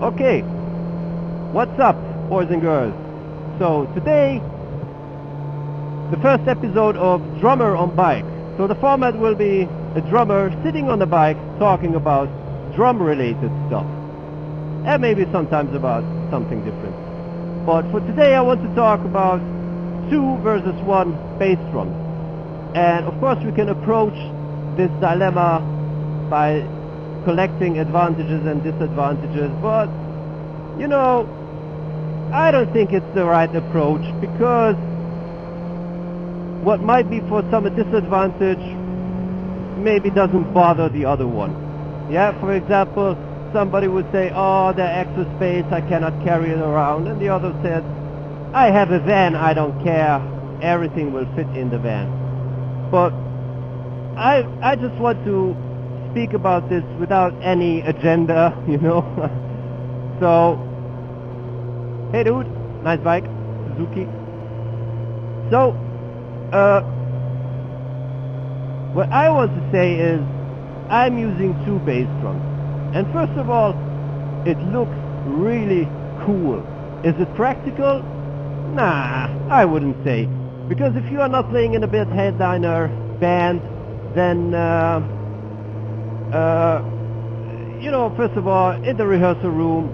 Okay, what's up, boys and girls? So today, the first episode of Drummer on Bike. So the format will be a drummer sitting on the bike talking about drum-related stuff, and maybe sometimes about something different. But for today, I want to talk about 2 versus 1 bass drums. And of course, we can approach this dilemma by collecting advantages and disadvantages, but you know, I don't think it's the right approach, because what might be for some a disadvantage maybe doesn't bother the other one. Yeah, for example, somebody would say, oh, the extra space, I cannot carry it around, and the other says, I have a van, I don't care, everything will fit in the van. But I just want to speak about this without any agenda, you know. So, hey dude, nice bike, Suzuki. So, what I want to say is, I'm using 2 bass drums. And first of all, it looks really cool. Is it practical? Nah, I wouldn't say. Because if you are not playing in a big headliner band, then, you know, first of all, in the rehearsal room,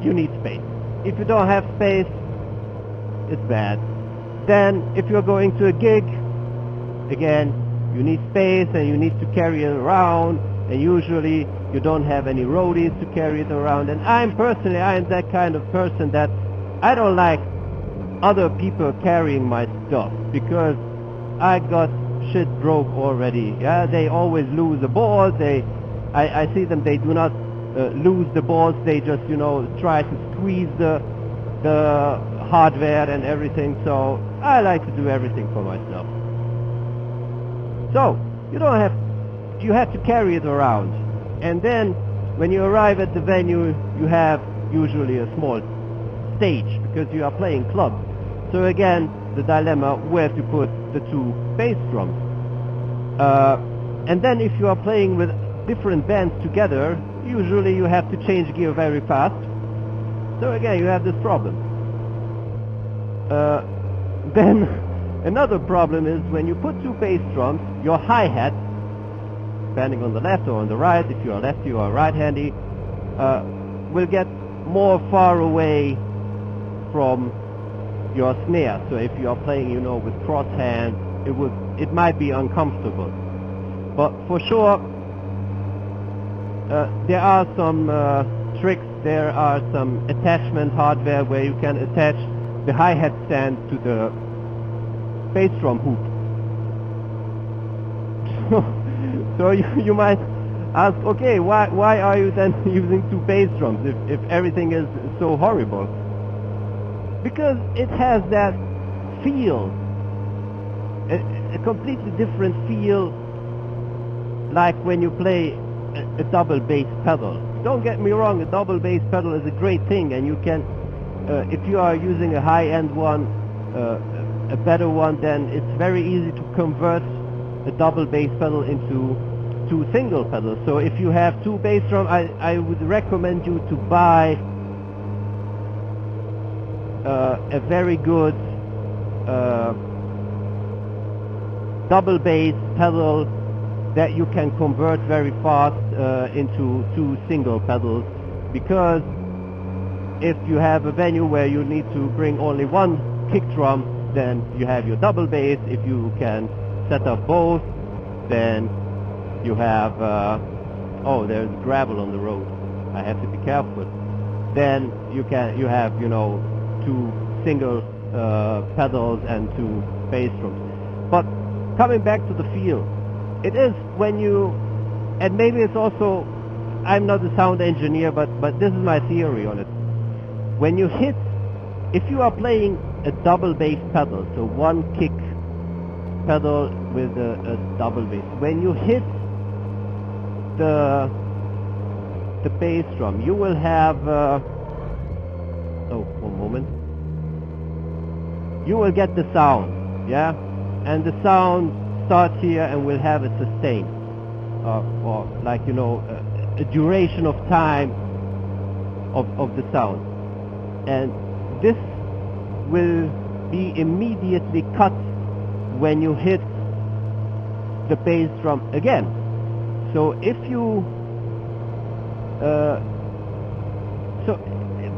you need space. If you don't have space, it's bad. Then, if you're going to a gig, again, you need space and you need to carry it around, and usually you don't have any roadies to carry it around. And I am that kind of person that I don't like other people carrying my stuff, because I got shit broke already. Yeah, they always lose the balls. I see them, they do not lose the balls, they just, you know, try to squeeze the hardware and everything. So I like to do everything for myself. So you have to carry it around, and then when you arrive at the venue, you have usually a small stage, because you are playing clubs. So again, the dilemma where to put the 2 bass drums. And then if you are playing with different bands together, usually you have to change gear very fast. So again, you have this problem. Then another problem is, when you put 2 bass drums, your hi-hat, depending on the left or on the right, if you are lefty or right-handy, will get more far away from your snare. So if you are playing, you know, with cross hands, it might be uncomfortable. But for sure, there are some tricks, there are some attachment hardware where you can attach the hi-hat stand to the bass drum hoop. So you might ask, okay, why are you then using 2 bass drums if everything is so horrible? Because it has that feel, a completely different feel, like when you play a double bass pedal. Don't get me wrong, a double bass pedal is a great thing, and you can, if you are using a high-end one, a better one, then it's very easy to convert a double bass pedal into 2 single pedals. So if you have 2 bass drums, I would recommend you to buy a very good double bass pedal that you can convert very fast into 2 single pedals. Because if you have a venue where you need to bring only 1 kick drum, then you have your double bass. If you can set up both, then you have oh, there's gravel on the road, I have to be careful. Then you have, you know, 2 single pedals and 2 bass drums. But coming back to the feel, it is when you, and maybe it's also, I'm not a sound engineer, but this is my theory on it. When you hit, if you are playing a double bass pedal, so 1 kick pedal with a double bass, when you hit the bass drum, you will have oh, one moment, you will get the sound, yeah, and the sound starts here and will have a sustain, or like, you know, a duration of time of the sound. And this will be immediately cut when you hit the bass drum again. So if you so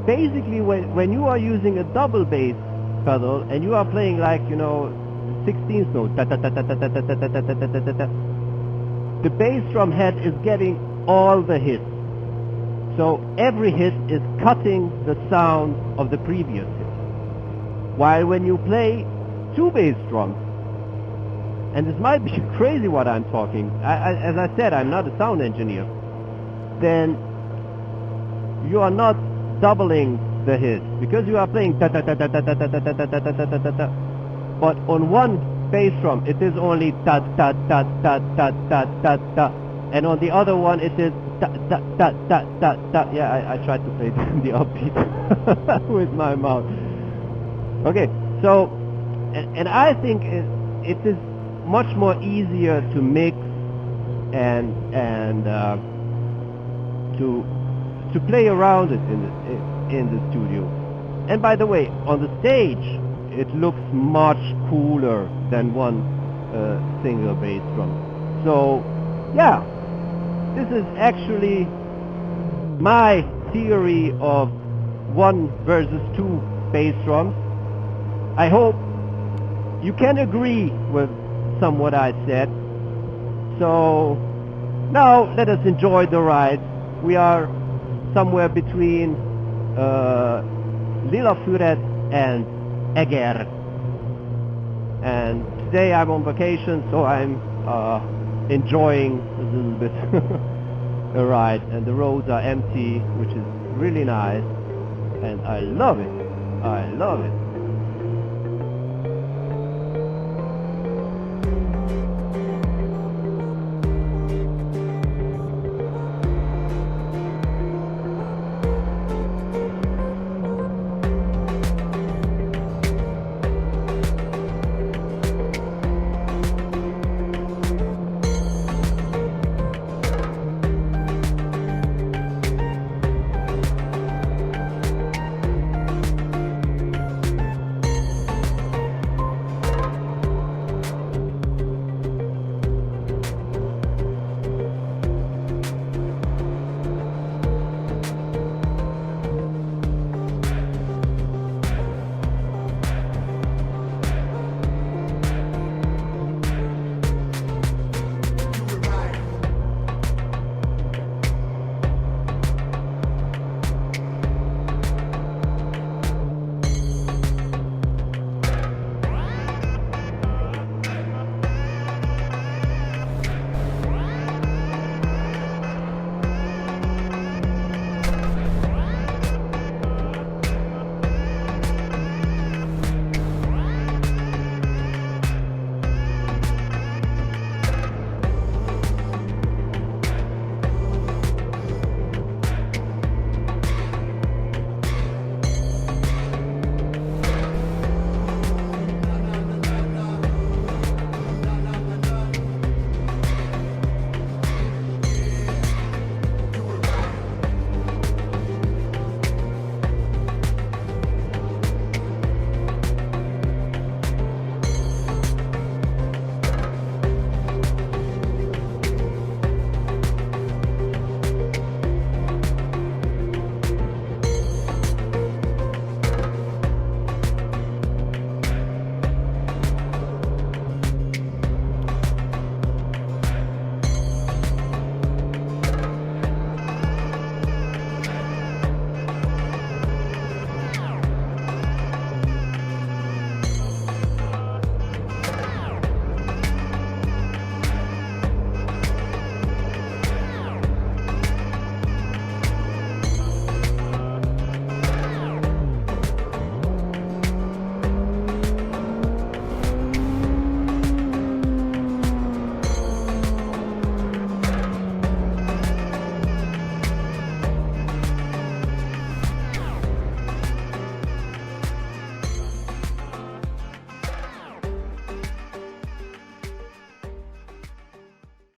basically when you are using a double bass pedal and you are playing, like, you know, 16th note, the bass drum head is getting all the hits. So every hit is cutting the sound of the previous hit. While when you play two bass drums, and this might be crazy what I'm talking, as I said, I'm not a sound engineer, then you are not doubling the hits, because you are playing ta ta ta ta ta ta ta ta ta ta ta ta ta ta. But on one bass drum it is only ta ta ta ta ta ta ta ta, and on the other one it is ta ta ta ta ta ta. Yeah, I tried to play the upbeat with my mouth. Okay, so and I think it is much more easier to mix and to play around it in the studio. And by the way, on the stage it looks much cooler than one single bass drum. So yeah, this is actually my theory of 1 versus 2 bass drums. I hope you can agree with some what I said. So now let us enjoy the ride. We are somewhere between Lillafüred and Eger, and today I'm on vacation, so I'm enjoying a little bit a ride, and the roads are empty, which is really nice, and I love it. I love it.